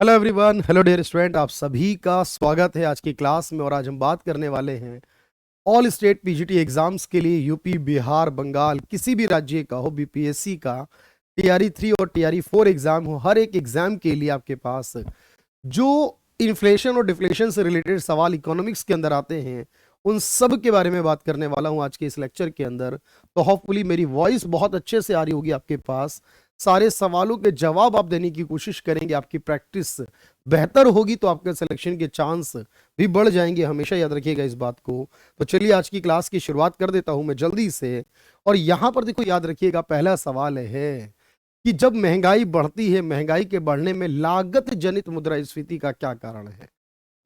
Hello everyone, hello dear student, आप सभी का स्वागत है आज की क्लास में। और आज हम बात करने वाले हैं ऑल स्टेट पीजीटी एग्जाम्स के लिए। यूपी, बिहार, बंगाल, किसी भी राज्य का हो, बीपीएससी का टीआरई 3 और टीआरई 4 एग्जाम हो, हर एक एग्जाम के लिए आपके पास जो इन्फ्लेशन और डिफ्लेशन से रिलेटेड सवाल इकोनॉमिक्स के अंदर आते हैं, उन सब के बारे में बात करने वाला हूं आज के इस लेक्चर के अंदर। तो होपफुली मेरी वॉइस बहुत अच्छे से आ रही होगी आपके पास। सारे सवालों के जवाब आप देने की कोशिश करेंगे, आपकी प्रैक्टिस बेहतर होगी तो आपके सिलेक्शन के चांस भी बढ़ जाएंगे। हमेशा याद रखिएगा इस बात को। तो चलिए आज की क्लास की शुरुआत कर देता हूं मैं जल्दी से। और यहां पर देखो, याद रखिएगा, पहला सवाल है कि जब महंगाई बढ़ती है, महंगाई के बढ़ने में लागत जनित मुद्रास्फीति का क्या कारण है।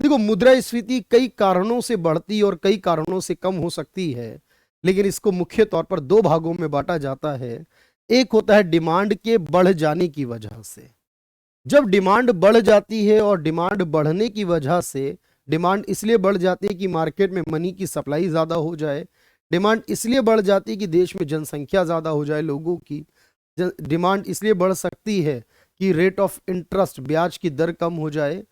देखो, मुद्रास्फीति कई कारणों से बढ़ती और कई कारणों से कम हो सकती है, लेकिन इसको मुख्य तौर पर दो भागों में बांटा जाता है। एक होता है डिमांड के बढ़ जाने की वजह से। जब डिमांड बढ़ जाती है, और डिमांड बढ़ने की वजह से, डिमांड इसलिए बढ़ जाती है कि मार्केट में मनी की सप्लाई ज्यादा हो जाए। डिमांड इसलिए बढ़ जाती है कि देश में जनसंख्या ज्यादा हो जाए लोगों की। डिमांड इसलिए बढ़ सकती है कि रेट ऑफ इंटरेस्ट, ब्याज की दर कम हो जाए।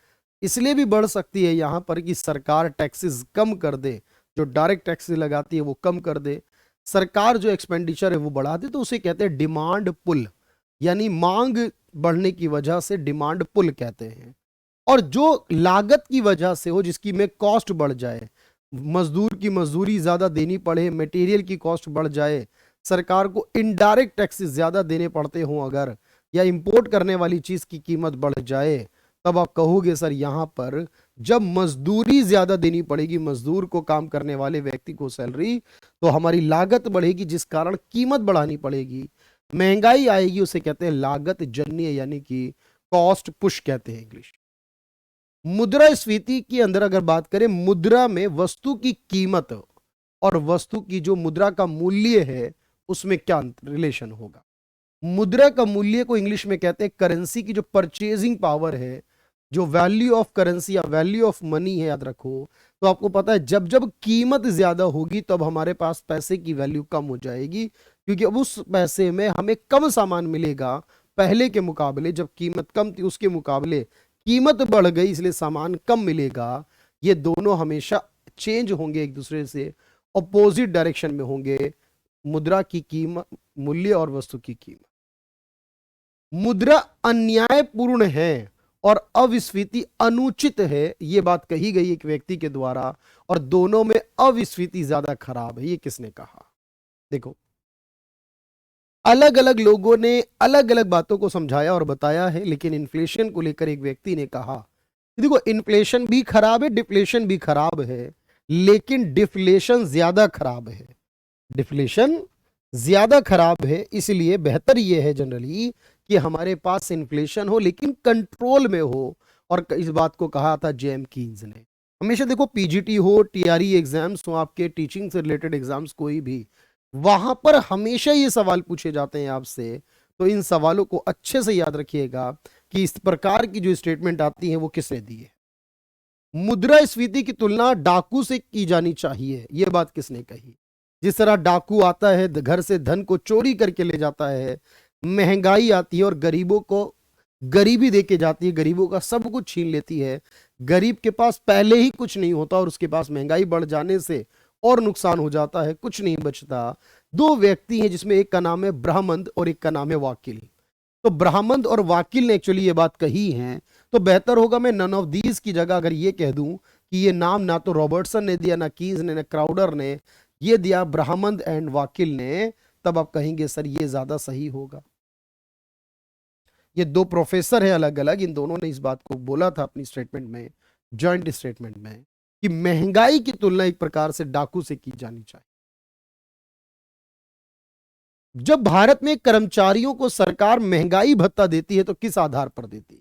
इसलिए भी बढ़ सकती है यहां पर कि सरकार टैक्सेस कम कर दे, जो डायरेक्ट टैक्सेस लगाती है वो कम कर दे। सरकार जो एक्सपेंडिचर है वो बढ़ा दे, तो उसे कहते हैं डिमांड पुल, यानी मांग बढ़ने की वजह से डिमांड पुल कहते हैं। और जो लागत की वजह से हो, जिसकी में कॉस्ट बढ़ जाए, मजदूर की मजदूरी ज्यादा देनी पड़े, मटेरियल की कॉस्ट बढ़ जाए, सरकार को इनडायरेक्ट टैक्सेस ज्यादा देने पड़ते हों अगर, या इंपोर्ट करने वाली चीज की कीमत बढ़ जाए, तब आप कहोगे सर यहां पर जब मजदूरी ज्यादा देनी पड़ेगी, मजदूर को, काम करने वाले व्यक्ति को सैलरी, तो हमारी लागत बढ़ेगी, जिस कारण कीमत बढ़ानी पड़ेगी, महंगाई आएगी। उसे कहते हैं लागत जन्य, यानी कि कॉस्ट पुश कहते हैं इंग्लिश। मुद्रास्फीति के अंदर अगर बात करें, मुद्रा में वस्तु की कीमत और वस्तु की जो मुद्रा का मूल्य है उसमें क्या रिलेशन होगा। मुद्रा का मूल्य को इंग्लिश में कहते हैं करेंसी की जो परचेजिंग पावर है, जो वैल्यू ऑफ करेंसी या वैल्यू ऑफ मनी है, याद रखो। तो आपको पता है जब जब कीमत ज्यादा होगी तब हमारे पास पैसे की वैल्यू कम हो जाएगी, क्योंकि अब उस पैसे में हमें कम सामान मिलेगा पहले के मुकाबले। जब कीमत कम थी उसके मुकाबले कीमत बढ़ गई, इसलिए सामान कम मिलेगा। ये दोनों हमेशा चेंज होंगे, एक दूसरे से अपोजिट डायरेक्शन में होंगे, मुद्रा की कीमत, मूल्य और वस्तु की कीमत। मुद्रा अन्यायपूर्ण है और अविस्फीति अनुचित है, यह बात कही गई एक व्यक्ति के द्वारा। और दोनों में अविस्फीति ज्यादा खराब है, ये किसने कहा। देखो, अलग अलग लोगों ने अलग अलग बातों को समझाया और बताया है, लेकिन इन्फ्लेशन को लेकर एक व्यक्ति ने कहा, देखो इन्फ्लेशन भी खराब है, डिफ्लेशन भी खराब है, लेकिन डिफ्लेशन ज्यादा खराब है। डिफ्लेशन ज्यादा खराब है, इसलिए बेहतर यह है जनरली कि हमारे पास इन्फ्लेशन हो लेकिन कंट्रोल में हो। और इस बात को कहा था जेम कीन्स ने। हमेशा देखो, पीजीटी हो, टीआरई एग्जाम्स हो, आपके टीचिंग से रिलेटेड एग्जाम्स कोई भी, वहां पर हमेशा ये सवाल पूछे जाते हैं आपसे। तो इन सवालों को अच्छे से याद रखिएगा कि इस प्रकार की जो स्टेटमेंट आती है वो किसने दी है। मुद्रास्फीति की तुलना डाकू से की जानी चाहिए, यह बात किसने कही। जिस तरह डाकू आता है, घर से धन को चोरी करके ले जाता है, महंगाई आती है और गरीबों को गरीबी देके जाती है, गरीबों का सब कुछ छीन लेती है। गरीब के पास पहले ही कुछ नहीं होता और उसके पास महंगाई बढ़ जाने से और नुकसान हो जाता है, कुछ नहीं बचता। दो व्यक्ति हैं जिसमें एक का नाम है ब्राह्मण और एक का नाम है वाकिल। तो ब्राह्मण और वाकिल ने एक्चुअली ये बात कही है, तो बेहतर होगा मैं नन ऑफ दीज की जगह अगर ये कह दूं कि ये नाम ना तो रॉबर्टसन ने दिया, ना कीज ने, ना क्राउडर ने, ये दिया ब्राह्मण एंड वाकिल ने, तब आप कहेंगे सर ये ज्यादा सही होगा। ये दो प्रोफेसर हैं अलग अलग, इन दोनों ने इस बात को बोला था अपनी स्टेटमेंट में, जॉइंट स्टेटमेंट में, कि महंगाई की तुलना एक प्रकार से डाकू से की जानी चाहिए। जब भारत में कर्मचारियों को सरकार महंगाई भत्ता देती है तो किस आधार पर देती है।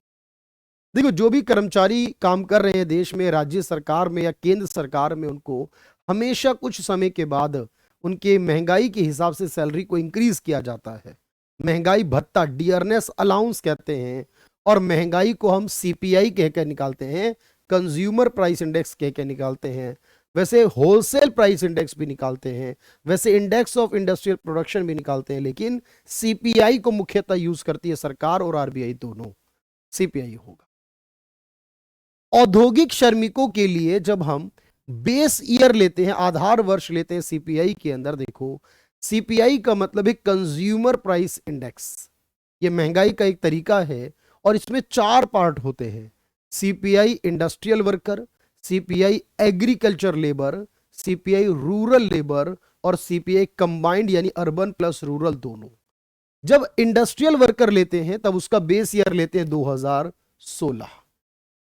देखो, जो भी कर्मचारी काम कर रहे हैं देश में, राज्य सरकार में या केंद्र सरकार में, उनको हमेशा कुछ समय के बाद उनके महंगाई के हिसाब से सैलरी को इंक्रीज किया जाता है। महंगाई भत्ता, डियरनेस अलाउंस कहते हैं। और महंगाई को हम सीपीआई कहकर निकालते हैं, कंज्यूमर प्राइस इंडेक्स कहकर निकालते हैं। वैसे होलसेल प्राइस इंडेक्स भी निकालते हैं, वैसे इंडेक्स ऑफ इंडस्ट्रियल प्रोडक्शन भी निकालते हैं, लेकिन सीपीआई को मुख्यतः यूज करती है सरकार और आरबीआई, दोनों सीपीआई होगा। औद्योगिक श्रमिकों के लिए जब हम बेस ईयर लेते हैं, आधार वर्ष लेते हैं सीपीआई के अंदर, देखो सीपीआई का मतलब है कंज्यूमर प्राइस इंडेक्स। ये महंगाई का एक तरीका है और इसमें 4 पार्ट होते हैं: CPI industrial worker, CPI agriculture labour, CPI rural labour और सीपीआई कंबाइंड यानी अर्बन प्लस रूरल दोनों। जब इंडस्ट्रियल वर्कर लेते हैं तब उसका बेस ईयर लेते हैं 2016।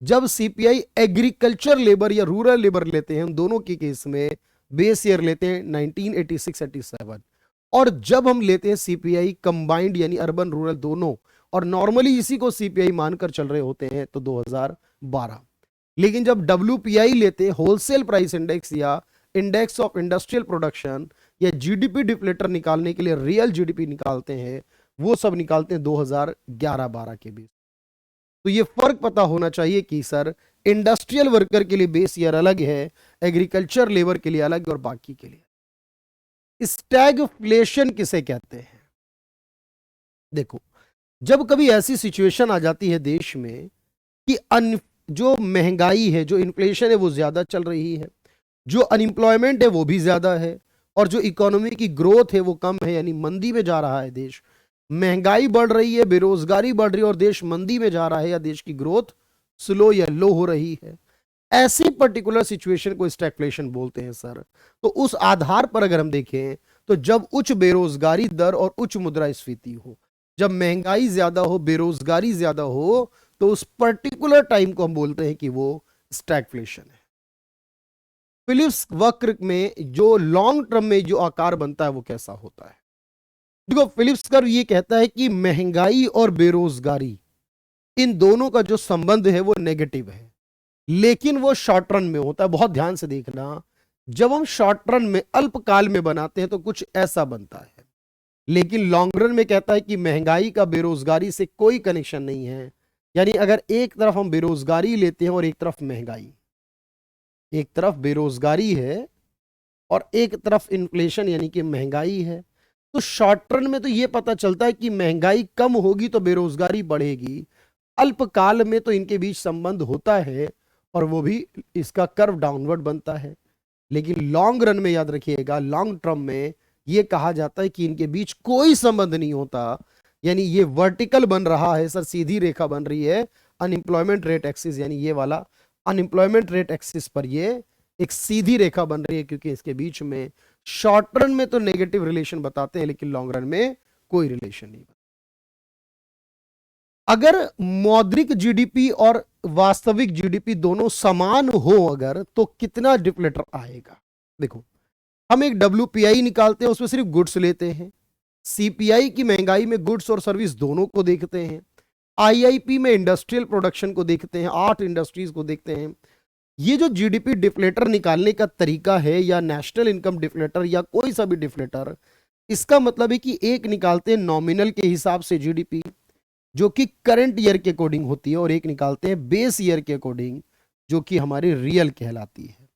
जब सीपीआई एग्रीकल्चर लेबर या रूरल लेबर लेते हैं, उन दोनों के केस में बेस ईयर लेते हैं 1986-87। और जब हम लेते हैं सीपीआई कंबाइंड यानी अर्बन रूरल दोनों, और नॉर्मली इसी को सीपीआई मानकर चल रहे होते हैं, तो 2012। लेकिन जब डब्ल्यूपीआई लेते हैं, होलसेल प्राइस इंडेक्स या इंडेक्स ऑफ इंडस्ट्रियल प्रोडक्शन, या जीडीपी डिफ्लेटर निकालने के लिए रियल जीडीपी निकालते हैं, वो सब निकालते हैं 2011-12 के बीच। तो ये फर्क पता होना चाहिए कि सर इंडस्ट्रियल वर्कर के लिए बेस ईयर अलग है, एग्रीकल्चर लेबर के लिए अलग और बाकी के लिए। स्टैगफ्लेशन किसे कहते हैं? देखो, जब कभी ऐसी सिचुएशन आ जाती है देश में कि जो महंगाई है, जो इन्फ्लेशन है वो ज्यादा चल रही है, जो अनएम्प्लॉयमेंट है वो भी ज्यादा है, और जो इकोनॉमी की ग्रोथ है वो कम है, यानी मंदी में जा रहा है देश, महंगाई बढ़ रही है, बेरोजगारी बढ़ रही है और देश मंदी में जा रहा है, या देश की ग्रोथ स्लो या लो हो रही है, ऐसी पर्टिकुलर सिचुएशन को स्टैगफ्लेशन बोलते हैं सर। तो उस आधार पर अगर हम देखें तो जब उच्च बेरोजगारी दर और उच्च मुद्रास्फीति हो, जब महंगाई ज्यादा हो, बेरोजगारी ज्यादा हो, तो उस पर्टिकुलर टाइम को हम बोलते हैं कि वो स्टैगफ्लेशन है। फिलिप्स वक्र में जो लॉन्ग टर्म में जो आकार बनता है वो कैसा होता है? देखो, फिलिप्स कर्व ये कहता है कि महंगाई और बेरोजगारी, इन दोनों का जो संबंध है वो नेगेटिव है, लेकिन वो शॉर्ट रन में होता है। बहुत ध्यान से देखना, जब हम शॉर्ट रन में अल्पकाल में बनाते हैं तो कुछ ऐसा बनता है, लेकिन लॉन्ग रन में कहता है कि महंगाई का बेरोजगारी से कोई कनेक्शन नहीं है। यानी अगर एक तरफ हम बेरोजगारी लेते हैं और एक तरफ महंगाई, एक तरफ बेरोजगारी है और एक तरफ इन्फ्लेशन यानी कि महंगाई है, तो शॉर्ट रन में तो यह पता चलता है कि महंगाई कम होगी तो बेरोजगारी बढ़ेगी। अल्पकाल में तो इनके बीच संबंध होता है और वो भी इसका कर्व डाउनवर्ड बनता है, लेकिन लॉन्ग रन में याद रखिएगा, लॉन्ग टर्म में यह कहा जाता है कि इनके बीच कोई संबंध नहीं होता। यानी ये वर्टिकल बन रहा है सर, सीधी रेखा बन रही है अनएम्प्लॉयमेंट रेट एक्सिस, यानी ये वाला अनएम्प्लॉयमेंट रेट एक्सिस पर ये एक सीधी रेखा बन रही है, क्योंकि इसके बीच में शॉर्ट रन में तो नेगेटिव रिलेशन बताते हैं लेकिन लॉन्ग रन में कोई रिलेशन नहीं बताते। अगर मौद्रिक जीडीपी और वास्तविक जीडीपी दोनों समान हो अगर, तो कितना डिफ्लेटर आएगा? देखो, हम एक डब्ल्यूपीआई निकालते हैं, उसमें सिर्फ गुड्स लेते हैं। सीपीआई की महंगाई में गुड्स और सर्विस दोनों को देखते हैं। आईआईपी में इंडस्ट्रियल प्रोडक्शन को देखते हैं, 8 इंडस्ट्रीज को देखते हैं। ये जो जीडीपी डिफ्लेटर निकालने का तरीका है, या नेशनल इनकम डिफ्लेटर या कोई सा भी डिफ्लेटर, इसका मतलब है कि एक निकालते हैं नॉमिनल के हिसाब से जीडीपी जो कि करंट ईयर के अकॉर्डिंग होती है, और एक निकालते हैं बेस ईयर के अकॉर्डिंग जो कि हमारी रियल कहलाती है।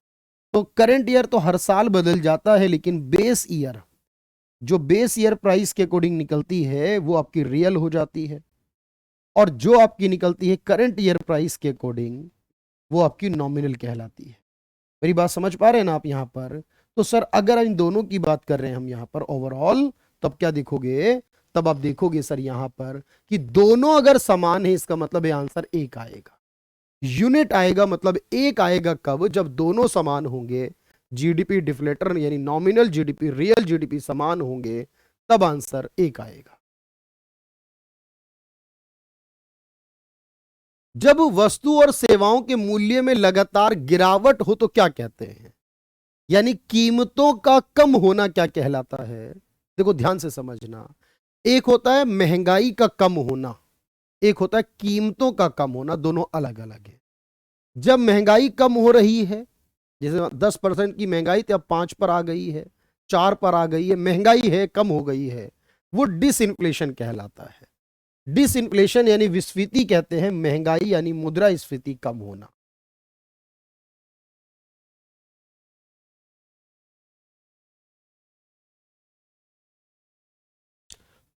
तो करंट ईयर तो हर साल बदल जाता है, लेकिन बेस ईयर, जो बेस ईयर प्राइस के अकॉर्डिंग निकलती है वो आपकी रियल हो जाती है, और जो आपकी निकलती है करंट ईयर प्राइस के अकॉर्डिंग वो आपकी नॉमिनल कहलाती है। मेरी बात समझ पा रहे हैं ना आप यहां पर? तो सर अगर इन दोनों की बात कर रहे हैं हम यहां पर ओवरऑल, तब क्या देखोगे? तब आप देखोगे सर यहां पर कि दोनों अगर समान है, इसका मतलब है आंसर एक आएगा। यूनिट आएगा, मतलब एक आएगा कब? जब दोनों समान होंगे, जीडीपी डिफ्लेटर यानी नॉमिनल जीडीपी, रियल जीडीपी समान होंगे, तब आंसर एक आएगा। जब वस्तु और सेवाओं के मूल्य में लगातार गिरावट हो तो क्या कहते हैं? यानी कीमतों का कम होना क्या कहलाता है? देखो ध्यान से समझना, एक होता है महंगाई का कम होना, एक होता है कीमतों का कम होना, दोनों अलग अलग है। जब महंगाई कम हो रही है, जैसे 10% की महंगाई थी अब 5 पर आ गई है, 4 पर आ गई है, महंगाई है कम हो गई है, वो डिसइंफ्लेशन कहलाता है। डिसइंफ्लेशन यानी विस्फीति कहते हैं, महंगाई यानी मुद्रास्फीति कम होना।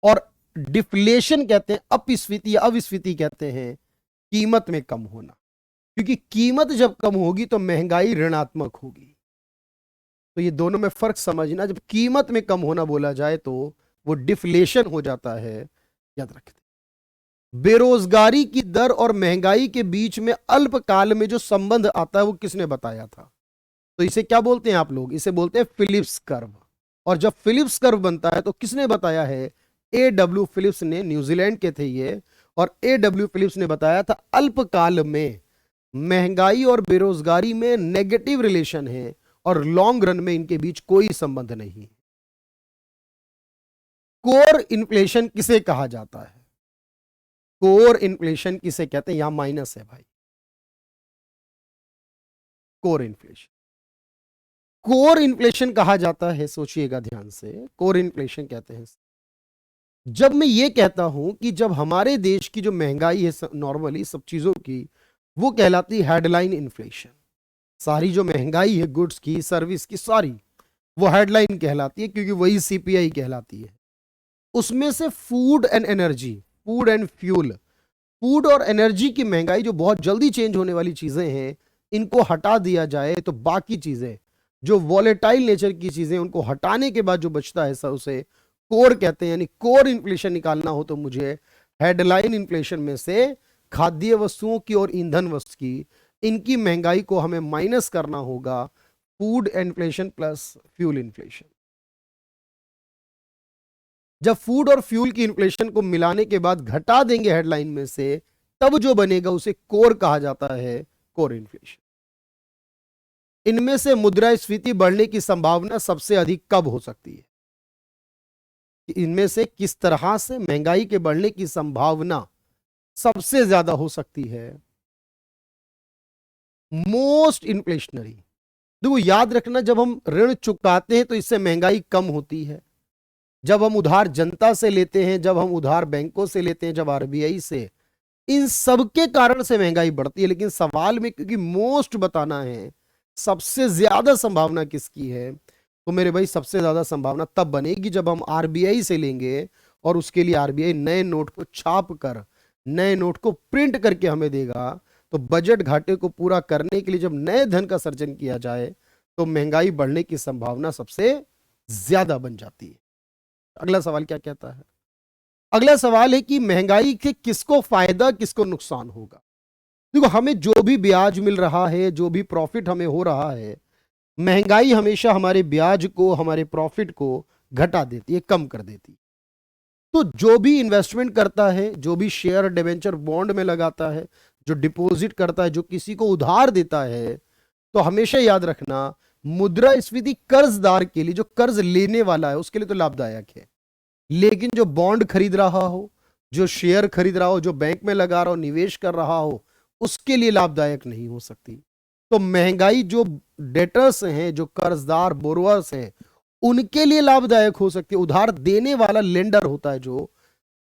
और डिफ्लेशन कहते हैं अपस्फीति या अविस्फीति कहते हैं कीमत में कम होना। क्योंकि कीमत जब कम होगी तो महंगाई ऋणात्मक होगी। तो ये दोनों में फर्क समझना, जब कीमत में कम होना बोला जाए तो वो डिफ्लेशन हो जाता है, याद रखते। बेरोजगारी की दर और महंगाई के बीच में अल्पकाल में जो संबंध आता है वो किसने बताया था? तो इसे क्या बोलते हैं आप लोग? इसे बोलते हैं फिलिप्स कर्व। और जब फिलिप्स कर्व बनता है तो किसने बताया है? A.W. फिलिप्स ने, न्यूजीलैंड के थे ये। और A.W. फिलिप्स ने बताया था अल्पकाल में महंगाई और बेरोजगारी में नेगेटिव रिलेशन है और लॉन्ग रन में इनके बीच कोई संबंध नहीं। कोर इन्फ्लेशन किसे कहा जाता है? कोर इन्फ्लेशन किसे कहते हैं? यहां माइनस है भाई। कोर इन्फ्लेशन, कोर इन्फ्लेशन कहा जाता है, सोचिएगा ध्यान से, कोर इन्फ्लेशन कहते हैं जब मैं ये कहता हूं कि जब हमारे देश की जो महंगाई है नॉर्मली सब चीजों की, वो कहलाती है हेडलाइन इन्फ्लेशन। सारी जो महंगाई है गुड्स की, सर्विस की, सारी वो हेडलाइन कहलाती है, क्योंकि वही सीपीआई कहलाती है। उसमें से food and energy, food and fuel, food और एनर्जी की महंगाई जो बहुत जल्दी चेंज होने वाली चीजें हैं, इनको हटा दिया जाए तो बाकी चीजें जो वॉलेटाइल नेचर की चीजें, उनको हटाने के बाद जो बचता है सर उसे कोर कहते हैं। यानी कोर इन्फ्लेशन निकालना हो तो मुझे हेडलाइन इन्फ्लेशन में से खाद्य वस्तुओं की और ईंधन वस्तु की, इनकी महंगाई को हमें माइनस करना होगा, food inflation plus fuel inflation. जब फूड और फ्यूल की इन्फ्लेशन को मिलाने के बाद घटा देंगे हेडलाइन में से, तब जो बनेगा उसे कोर कहा जाता है, कोर इन्फ्लेशन। इनमें से मुद्रास्फीति बढ़ने की संभावना सबसे अधिक कब हो सकती है? इनमें से किस तरह से महंगाई के बढ़ने की संभावना सबसे ज्यादा हो सकती है? Most inflationary. देखो याद रखना, जब हम ऋण चुकाते हैं तो इससे महंगाई कम होती है। जब हम उधार जनता से लेते हैं, जब हम उधार बैंकों से लेते हैं, जब आरबीआई से, इन सब के कारण से महंगाई बढ़ती है। लेकिन सवाल में क्योंकि मोस्ट बताना है, सबसे ज्यादा संभावना किसकी है, तो मेरे भाई सबसे ज्यादा संभावना तब बनेगी जब हम आरबीआई से लेंगे और उसके लिए आरबीआई नए नोट को छाप कर, नए नोट को प्रिंट करके हमें देगा। तो बजट घाटे को पूरा करने के लिए जब नए धन का सृजन किया जाए तो महंगाई बढ़ने की संभावना सबसे ज्यादा बन जाती है। अगला सवाल क्या कहता है? अगला सवाल है कि महंगाई से किसको फायदा किसको नुकसान होगा? देखो, हमें जो भी ब्याज मिल रहा है, जो भी प्रॉफिट हमें हो रहा है, महंगाई हमेशा हमारे ब्याज को, हमारे प्रॉफिट को घटा देती है, कम कर देती है। तो जो भी इन्वेस्टमेंट करता है, जो भी शेयर डिवेंचर बॉन्ड में लगाता है, जो डिपॉजिट करता है, जो किसी को उधार देता है, तो हमेशा याद रखना मुद्रास्फीति कर्जदार के लिए, जो कर्ज लेने वाला है उसके लिए तो लाभदायक है। लेकिन जो बॉन्ड खरीद रहा हो, जो शेयर खरीद रहा हो, जो बैंक में लगा रहा हो, निवेश कर रहा हो, उसके लिए लाभदायक नहीं हो सकती। तो महंगाई जो डेटर्स हैं, जो कर्जदार बोरोअर्स हैं, उनके लिए लाभदायक हो सकती है। उधार देने वाला लेंडर होता है जो,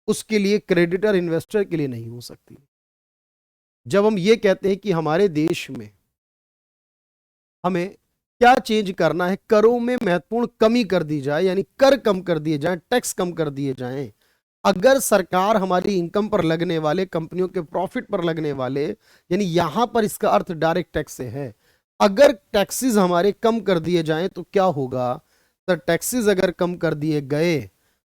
उसके लिए, क्रेडिटर इन्वेस्टर के लिए नहीं हो सकती। जब हम ये कहते हैं कि हमारे देश में हमें क्या चेंज करना है, करों में महत्वपूर्ण कमी कर दी जाए, यानी कर कम कर दिए जाएं, टैक्स कम कर दिए जाएं। अगर सरकार हमारी इनकम पर लगने वाले, कंपनियों के प्रॉफिट पर लगने वाले, यानी यहां पर इसका अर्थ डायरेक्ट टैक्स से है, अगर टैक्सेस हमारे कम कर दिए जाएं तो क्या होगा? तो टैक्सेस अगर कम कर दिए गए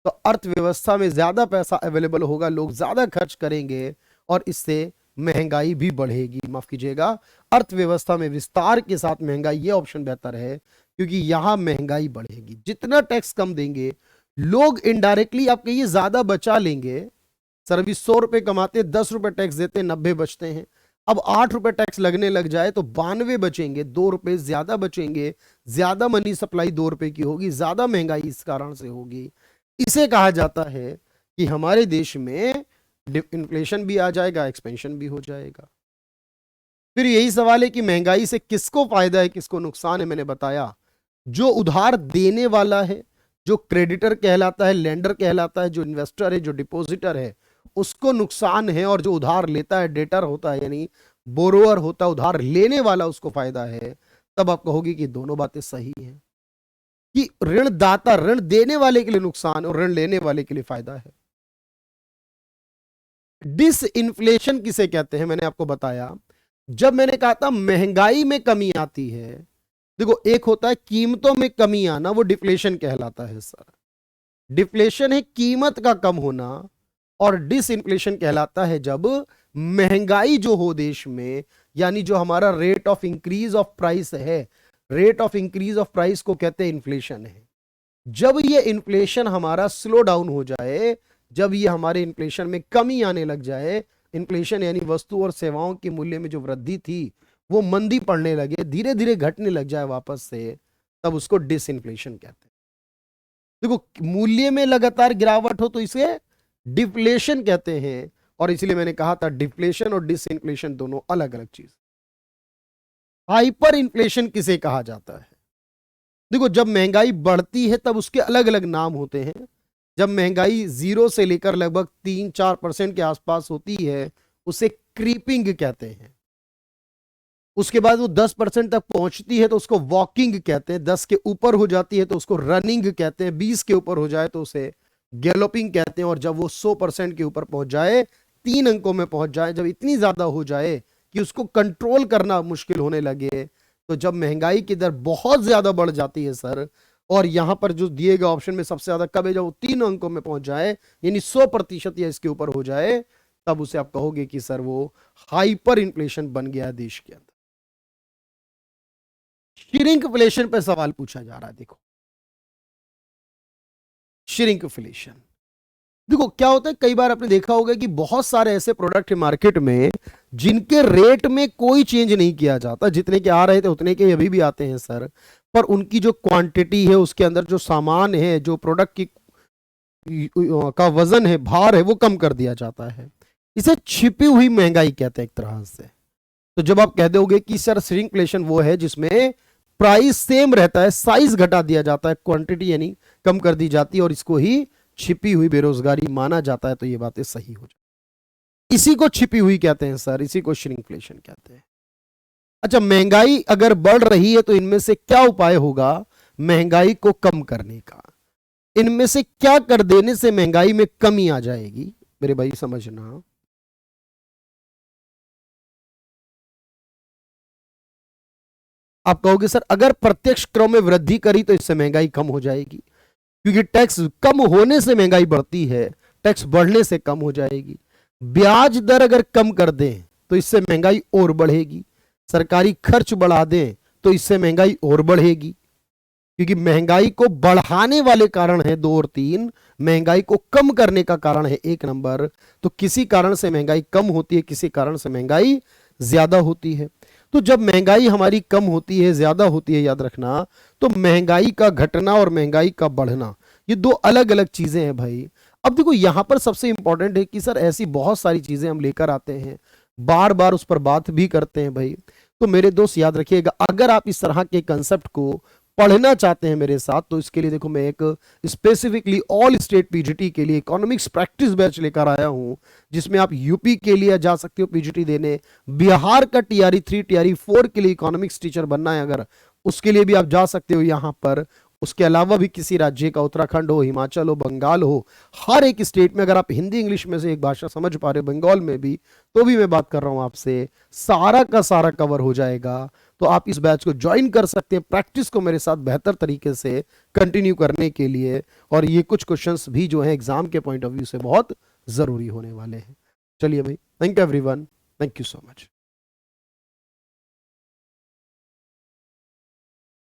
तो अर्थव्यवस्था में ज्यादा पैसा अवेलेबल होगा, लोग ज्यादा खर्च करेंगे और इससे महंगाई भी बढ़ेगी। माफ कीजिएगा, अर्थव्यवस्था में विस्तार के साथ महंगाई, ये ऑप्शन बेहतर है, क्योंकि यहां महंगाई बढ़ेगी। जितना टैक्स कम देंगे, लोग इनडायरेक्टली, आप कहिए ज्यादा बचा लेंगे। सर्विस 100 रुपए कमाते, 10 रुपए टैक्स देते, 90 बचते हैं। अब 8 रुपए टैक्स लगने लग जाए तो 92 बचेंगे, 2 रुपए ज्यादा बचेंगे, ज्यादा मनी सप्लाई 2 रुपए की होगी, ज्यादा महंगाई इस कारण से होगी। इसे कहा जाता है कि हमारे देश में इन्फ्लेशन भी आ जाएगा, एक्सपेंशन भी हो जाएगा। फिर यही सवाल है कि महंगाई से किसको फायदा है किसको नुकसान है? मैंने बताया, जो उधार देने वाला है, जो क्रेडिटर कहलाता है, लेंडर कहलाता है, जो इन्वेस्टर है, जो डिपॉजिटर है, उसको नुकसान है। और जो उधार लेता है, डेटर होता है, यानी बोरोअर होता है, उधार लेने वाला, उसको फायदा है। तब आप कहोगे कि दोनों बातें सही हैं, कि ऋणदाता, ऋण देने वाले के लिए नुकसान और ऋण लेने वाले के लिए फायदा है। डिसइंफ्लेशन किसे कहते हैं? मैंने आपको बताया, जब मैंने कहा था महंगाई में कमी आती है, देखो एक होता है कीमतों में कमी आना, वो डिफ्लेशन कहलाता है सर। डिफ्लेशन है कीमत का कम होना, और डिसइंफ्लेशन कहलाता है जब महंगाई जो हो देश में, यानी जो हमारा rate of increase of price है, rate of increase of price को कहते हैं इन्फ्लेशन है। जब ये इन्फ्लेशन हमारा स्लो डाउन हो जाए, जब ये हमारे इन्फ्लेशन में कमी आने लग जाए, इन्फ्लेशन यानी वस्तु और सेवाओं के मूल्य में जो वृद्धि थी वो मंदी पड़ने लगे, धीरे धीरे घटने लग जाए वापस से, तब उसको डिसइन्फ्लेशन कहते हैं। देखो मूल्य में लगातार गिरावट हो तो इसे डिफ्लेशन कहते हैं, और इसलिए मैंने कहा था डिफ्लेशन और डिसइन्फ्लेशन दोनों अलग अलग चीज। हाइपर इन्फ्लेशन किसे कहा जाता है? देखो जब महंगाई बढ़ती है तब उसके अलग अलग नाम होते हैं। जब महंगाई 0 से लेकर लगभग 3-4% के आसपास होती है उसे क्रीपिंग कहते हैं। उसके बाद वो 10% तक पहुंचती है तो उसको वॉकिंग कहते हैं। 10 के ऊपर हो जाती है तो उसको रनिंग कहते हैं। 20 के ऊपर हो जाए तो उसे गैलोपिंग कहते हैं। और जब वो 100% के ऊपर पहुंच जाए, 3 अंकों में पहुंच जाए, जब इतनी ज्यादा हो जाए कि उसको कंट्रोल करना मुश्किल होने लगे, तो जब महंगाई की दर बहुत ज्यादा बढ़ जाती है सर, और यहां पर जो दिए गए ऑप्शन में सबसे ज्यादा कब है, जब वो 3 अंकों में पहुंच जाए, यानी 100% या इसके ऊपर हो जाए, तब उसे आप कहोगे कि सर वो हाइपर इन्फ्लेशन बन गया देश के अंदर। श्रिंकफ्लेशन पे सवाल पूछा जा रहा है। देखो श्रिंकफ्लेशन, देखो क्या होता है, कई बार आपने देखा होगा कि बहुत सारे ऐसे प्रोडक्ट मार्केट में जिनके रेट में कोई चेंज नहीं किया जाता, जितने के आ रहे थे उतने के अभी भी आते हैं सर, पर उनकी जो क्वांटिटी है, उसके अंदर जो सामान है, जो प्रोडक्ट की का वजन है, भार है, वो कम कर दिया जाता है। इसे छिपी हुई महंगाई कहते हैं एक तरह से। तो जब आप कह दोगे कि सर श्रिंकफ्लेशन वो है जिसमें प्राइस सेम रहता है, साइज घटा दिया जाता है, क्वांटिटी यानी कम कर दी जाती है, और इसको ही छिपी हुई बेरोजगारी माना जाता है, तो ये बातें सही हो जाती। इसी को छिपी हुई कहते हैं सर, इसी को श्रिंकफ्लेशन कहते हैं। अच्छा, महंगाई अगर बढ़ रही है तो इनमें से क्या उपाय होगा महंगाई को कम करने का? इनमें से क्या कर देने से महंगाई में कमी आ जाएगी? मेरे भाई समझना, आप कहोगे सर अगर प्रत्यक्ष क्रम में वृद्धि करी तो इससे महंगाई कम हो जाएगी, क्योंकि टैक्स कम होने से महंगाई बढ़ती है, टैक्स बढ़ने से कम हो जाएगी। ब्याज दर अगर कम कर दें तो इससे महंगाई और बढ़ेगी। सरकारी खर्च बढ़ा दें तो इससे महंगाई और बढ़ेगी, क्योंकि महंगाई को बढ़ाने वाले कारण है 2 और 3, महंगाई को कम करने का कारण है 1 नंबर। तो किसी कारण से महंगाई कम होती है, किसी कारण से महंगाई ज्यादा होती है। तो जब महंगाई हमारी कम होती है, ज्यादा होती है, याद रखना, तो महंगाई का घटना और महंगाई का बढ़ना ये 2 अलग अलग चीजें हैं भाई। अब देखो यहां पर सबसे इंपॉर्टेंट है कि सर ऐसी बहुत सारी चीजें हम लेकर आते हैं, बार बार उस पर बात भी करते हैं भाई। तो मेरे दोस्त याद रखिएगा, अगर आप इस तरह के कंसेप्ट को पढ़ना चाहते हैं मेरे साथ, तो इसके लिए देखो मैं एक स्पेसिफिकली ऑल स्टेट पीजीटी के लिए इकोनॉमिक्स प्रैक्टिस बैच लेकर आया हूं, जिसमें आप यूपी के लिए जा सकते हो पीजीटी देने, बिहार का टीआरई 3 टीआरई 4 के लिए इकोनॉमिक्स टीचर बनना है अगर, उसके लिए भी आप जा सकते हो यहां पर। उसके अलावा भी किसी राज्य का, उत्तराखंड हो, हिमाचल हो, बंगाल हो, हर एक स्टेट में अगर आप हिंदी इंग्लिश में से एक भाषा समझ पा रहे हो, बंगाल में भी, तो भी मैं बात कर रहा हूं आपसे, सारा का सारा कवर हो जाएगा। तो आप इस बैच को ज्वाइन कर सकते हैं प्रैक्टिस को मेरे साथ बेहतर तरीके से कंटिन्यू करने के लिए। और ये कुछ क्वेश्चंस भी जो हैं एग्जाम के पॉइंट ऑफ व्यू से बहुत जरूरी होने वाले हैं। चलिए भाई, thank you everyone, thank you so much.